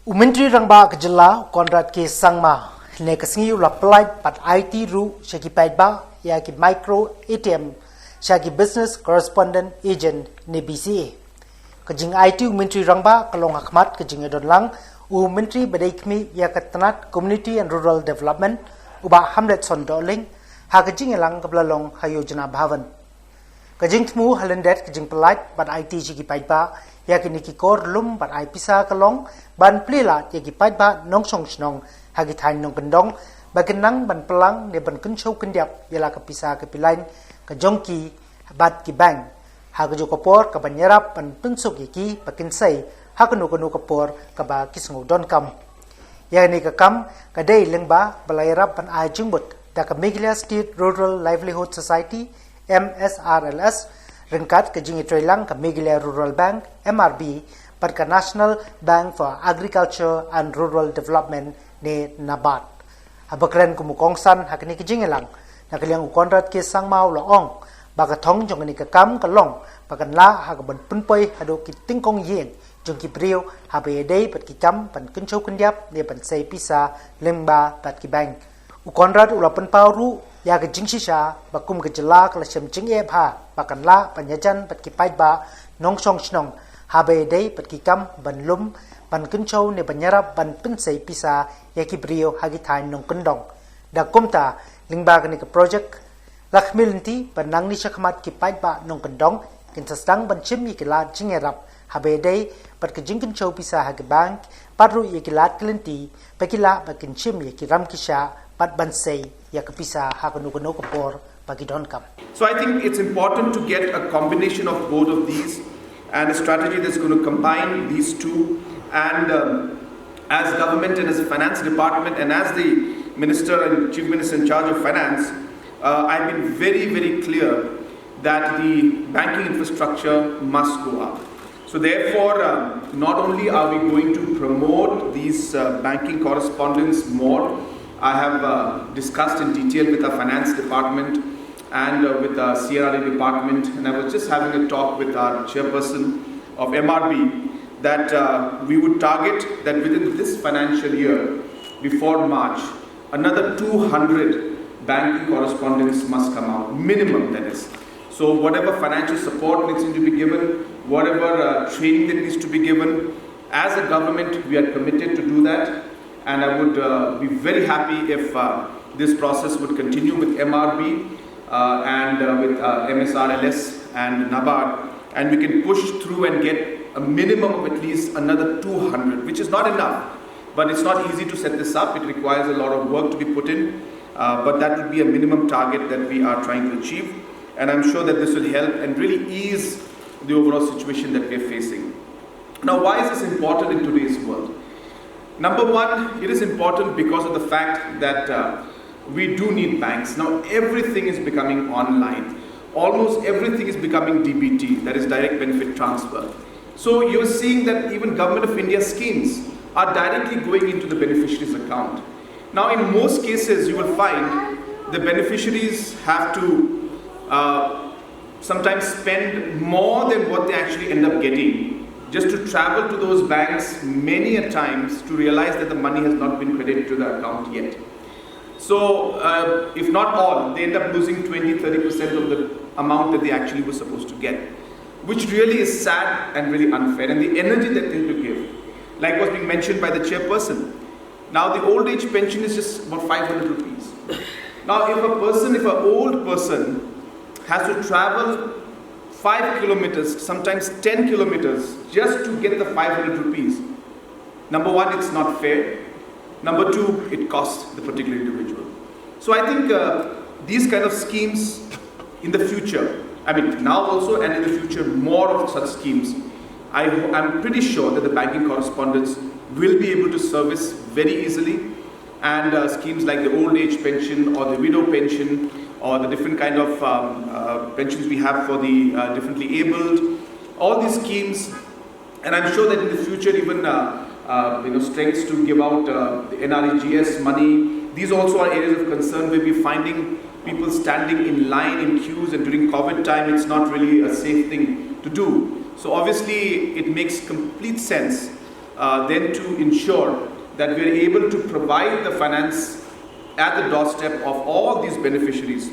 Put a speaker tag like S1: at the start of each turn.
S1: Umentri rangba kejela konrad ke sangma ne kasingi apply pat IT ru shaki paitba ya ki micro ATM shaki business correspondent agent ne BCA kajing IT umentri rangba kalong hakmat kajing donlang umentri badai kmi ya katanat community and rural development uba hamlet son doling ha kajing elang kablalong hayojana bhavan kajing tmu halendet kajing pelait pat IT shaki paitba ya kini kikor lum bat ai pisa kalong ban plila ya ki pai ba nong song snong ha ki thain nong kendong ba kenang ban pelang ne ban kun chau kendiap yala ka pisa ka pilain ka jongki bat ki bang ha ka jo kopor ka ban yarap ban tunsuk ki ba kin sai ha ka no kopor ka ba kisngu don kam ya ni ka kam ka dei lengba balairap ban ai jingbut da ka Meghalaya State Rural Livelihood Society MSRLS Rengkat ke jingi Trailang ke Meghalaya Rural Bank MRB per ke National Bank for Agriculture and Rural Development ne NABARD. Habakren kumukongsan hakini ke jingi lang nakaliang ukonrat ke sang mau loong baka thong jong ni ke kam ke long baka la ha ban punpoi hado ki tingkong yen jong ki priu ha be dei pat ki cham pan kunchau kundiap ne pan sei pisa lemba pat ki bank ukonrat ula pen pauru ya ke jing shisha bakum ke jela kala sem jing e pha bakan la panyajan pat ki pai ba nong song snong ha be dei pat ki kam ban lum ban kun chou ne banyara ban pin sei pisa ya ki brio ha gi thai nong kundong da kumta lingba ka ni ke project lakhmilinti ban nang ni shakmat ki pai ba nong kundong kin sastang ban chim yi ki la jing e rap ha be dei pat ke jing kun chou pisa ha ki bank patru yi ki lat klinti pakila bakin chim yi ki ram ki sha pat ban sei ya kapisa hakanu kopor bagi don kam.
S2: So I think it's important to get a combination of both of these and a strategy that's going to combine these two. And as government and as the finance department and as the minister and chief minister in charge of finance, I've been very, very clear that the banking infrastructure must go up. So therefore, not only are we going to promote these banking correspondents more, I have discussed in detail with our finance department and with our CRA department, and I was just having a talk with our chairperson of MRB that we would target that within this financial year, before March, another 200 banking correspondents must come out, minimum that is. So whatever financial support needs to be given, whatever training that needs to be given, as a government we are committed to do that. And I would be very happy if this process would continue with MRB and with MSRLS and NABARD, and we can push through and get a minimum of at least another 200, which is not enough, but it's not easy to set this up. It requires a lot of work to be put in, but that would be a minimum target that we are trying to achieve, and I'm sure that this will help and really ease the overall situation that we're facing. Now, why is this important in today's world? Number one, it is important because of the fact that we do need banks. Now everything is becoming online. Almost everything is becoming DBT, that is direct benefit transfer. So you're seeing that even Government of India schemes are directly going into the beneficiary's account. Now in most cases you will find the beneficiaries have to sometimes spend more than what they actually end up getting, just to travel to those banks many a times to realize that the money has not been credited to the account yet. So if not all, they end up losing 20-30% of the amount that they actually were supposed to get, which really is sad and really unfair. And the energy that they need to give, like was being mentioned by the chairperson, now the old age pension is just about 500 rupees. Now if an old person has to travel 5 kilometers, sometimes 10 kilometers, just to get the 500 rupees. Number one, it's not fair. Number two, it costs the particular individual. So I think these kind of schemes in the future, I mean now also and in the future, more of such schemes, I'm pretty sure that the banking correspondents will be able to service very easily, and schemes like the old age pension or the widow pension or the different kind of pensions we have for the differently abled, all these schemes, and I'm sure that in the future even strengths to give out the NREGS money, these also are areas of concern where we're finding people standing in line in queues, and during COVID time it's not really a safe thing to do. So obviously it makes complete sense then to ensure that we are able to provide the finance at the doorstep of all these beneficiaries